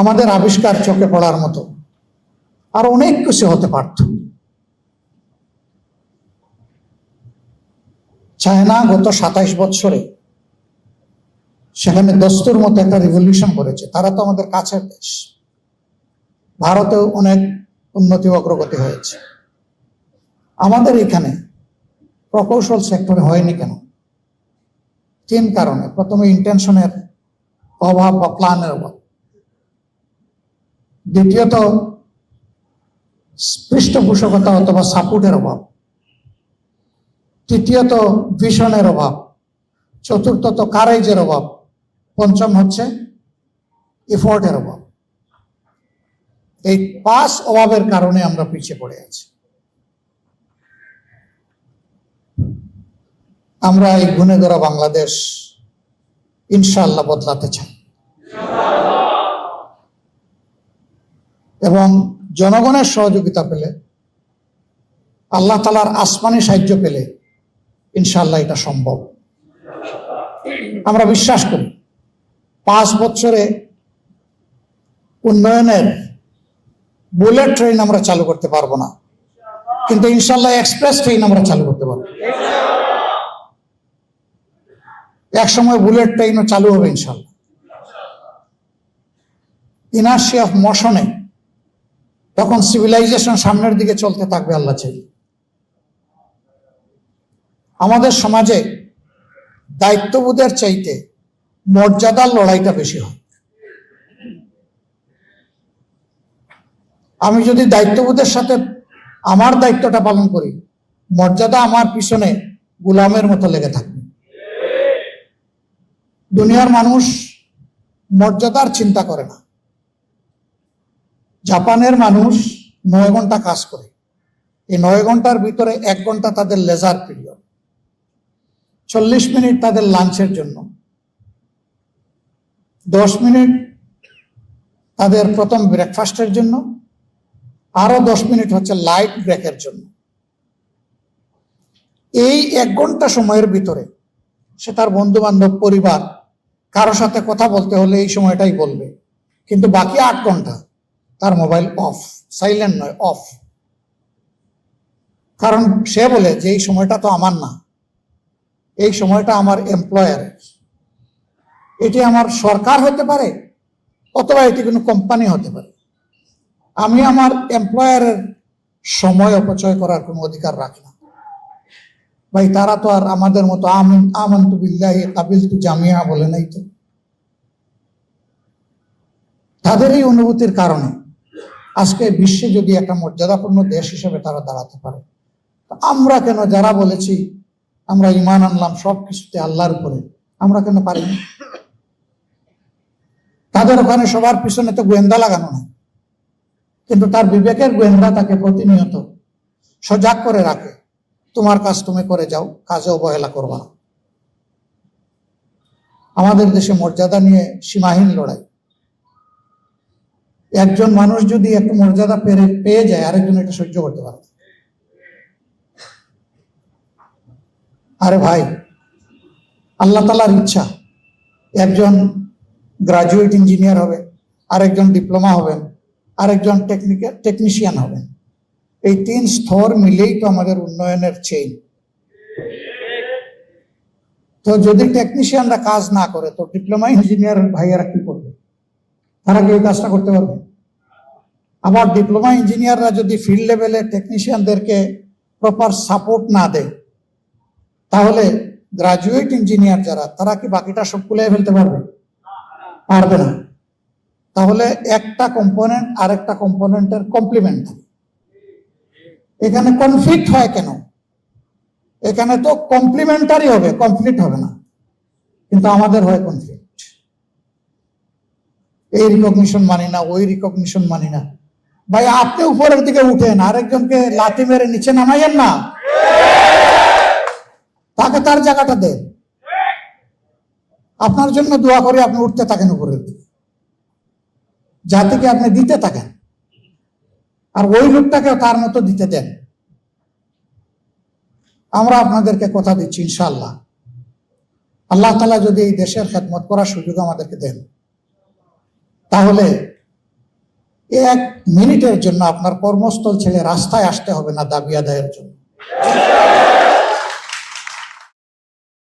আমাদের আবিষ্কার চোখে পড়ার মতো আর অনেক কিছু হতে পারত। চায়না গত 27 বছরে সেখানে দস্তুর মতো একটা রিভলিউশন করেছে। তারা তো আমাদের কাছের দেশ। ভারতেও অনেক উন্নতি অগ্রগতি হয়েছে। আমাদের এখানে প্রকৌশল সেক্টরে হয়নি কেন? 3 কারণে। প্রথমে ইন্টেনশনের অভাব বা প্ল্যানের অভাব, দ্বিতীয়ত পৃষ্ঠপোষকতা অথবা সাপোর্টের অভাব, তৃতীয়ত ভিশনের অভাব, চতুর্থত কারেজের অভাব, পঞ্চম হচ্ছে এফোর্টের অভাব। এই 5 অভাবের কারণে আমরা পিছিয়ে পড়ে আছি। আমরা এই গুণে গড়া বাংলাদেশ ইনশাআল্লাহ বদলাতে চাই এবং জনগণের সহযোগিতা পেলে, আল্লাহ তাআলার আসমানি সাহায্য পেলে ইনশাআল্লাহ এটা সম্ভব। আমরা বিশ্বাস করি 5 বছরে উন্নয়নের বুলেট ট্রেন আমরা চালু করতে পারবো না, কিন্তু ইনশাআল্লাহ এক্সপ্রেস ট্রেন আমরা চালু করতে পারবো। এক সময় বুলেট ট্রেনও চালু হবে ইনশাআল্লাহ। ইনার্সি অফ মোশনে তখন সিভিলাইজেশন সামনের দিকে চলতে থাকবে আল্লাহ চাই। আমাদের সমাজে দায়িত্ববোধের চাইতে মর্যাদার লড়াইটা বেশি হয়। আমি যদি দায়িত্ববোধের সাথে আমার দায়িত্বটা পালন করি, মর্যাদা আমার পিছনে গোলামের মতো লেগে থাকবে। দুনিয়ার মানুষ মর্যাদার চিন্তা করে না। জাপানের মানুষ 9 ঘন্টা কাজ করে। এই 9 ঘন্টার ভিতরে 1 ঘন্টা তাদের লেজার পিরিয়ড, 40 মিনিট তাদের লাঞ্চের জন্য, 10 মিনিট তাদের প্রথম ব্রেকফাস্টের জন্য, আরো 10 মিনিট হচ্ছে লাইট ব্রেকের জন্য। এই 1 ঘন্টা সময়ের ভিতরে সে তার বন্ধু বান্ধব, পরিবার, কারো সাথে কথা বলতে হলে এই সময়টাই বলবে, কিন্তু বাকি 8 ঘন্টা তার মোবাইল অফ, সাইলেন্ট নয়, অফ। কারণ সে বলে যে এই সময়টা তো আমার না, এই সময়টা আমার এমপ্লয়ারের। এটি আমার সরকার হতে পারে অথবা এটি কোনো কোম্পানি হতে পারে। আমি আমার এমপ্লয়ারের সময় অপচয় করার কোনো অধিকার রাখি না। ভাই, তারা তো আর আমাদের মতো আমানতু বিল্লাহি কাবিলতু জামিয়া বলে নাই তো। তাদের এই অনুভূতির কারণে আজকে বিশ্বে যদি একটা মর্যাদাপূর্ণ দেশ হিসেবে তারা দাঁড়াতে পারে, আমরা কেন, যারা বলেছি আমরা ঈমান আনলাম সবকিছুতে আল্লাহর উপরে, আমরা কেন পারি না? তাদের ওখানে সবার পিছনে তো গোয়েন্দা লাগানো না, কিন্তু তার বিবেকের গোয়েন্দা তাকে প্রতিনিয়ত সজাগ করে রাখে, তোমার কাজ তুমি করে যাও, কাজে অবহেলা করবা না। আমাদের দেশে মর্যাদা নিয়ে সীমাহীন লড়াই। একজন মানুষ যদি একটু মর্যাদা পেয়ে যায়, আরেকজন এটা সহ্য করতে পারে। আরে ভাই, আল্লাহ তাআলার ইচ্ছা একজন গ্রাজুয়েট ইঞ্জিনিয়ার হবে, আরেকজন ডিপ্লোমা হবেন, আরেকজন টেকনিশিয়ান হবেন। এই 3 স্তর মিলেই তো আমাদের উন্নয়নের চেইন। তো যদি টেকনিশিয়ানরা কাজ না করে, তো ডিপ্লোমা ইঞ্জিনিয়ার ভাইয়েরা কি করবে? তারা কি এই কাজটা করতে পারবে? আবার ডিপ্লোমা ইঞ্জিনিয়াররা যদি ফিল্ড লেভেলে টেকনিশিয়ানদেরকে প্রপার সাপোর্ট না দেয়, তাহলে গ্রাজুয়েট ইঞ্জিনিয়ার যারা, তারা কি বাকিটা সব কুলিয়ে ফেলতে পারবে? পারবে না। তাহলে একটা কম্পোনেন্ট আরেকটা কম্পোনেন্টের কমপ্লিমেন্টারি। এখানে কনফ্লিক্ট হয় কেন? এখানে তো কমপ্লিমেন্টারি হবে, কনফ্লিক্ট হবে না, কিন্তু আমাদের হয় কনফ্লিক্ট। এই রিকগনিশন মানি না, ওই রিকগনিশন মানি না। ভাই, আপনি উপরের দিকে উঠেন, আরেকজনকে লাথি মেরে নিচে নামাইয়েন না, তাকে তার জায়গাটা দেন। আপনার জন্য দোয়া করে আপনি উঠতে থাকেন উপরের দিকে, জাতিকে আপনি দিতে থাকেন, আর ওই লোকটাকে তার মতো দিতে দেন। আমরা আপনাদেরকে কথা দিচ্ছি, ইনশাআল্লাহ আল্লাহ তাআলা যদি এই দেশের খেদমত করার সুযোগ আমাদেরকে দেন, তাহলে এক মিনিটের জন্য আপনার কর্মস্থল ছেড়ে রাস্তায় আসতে হবে না দাবি আদায়ের জন্য।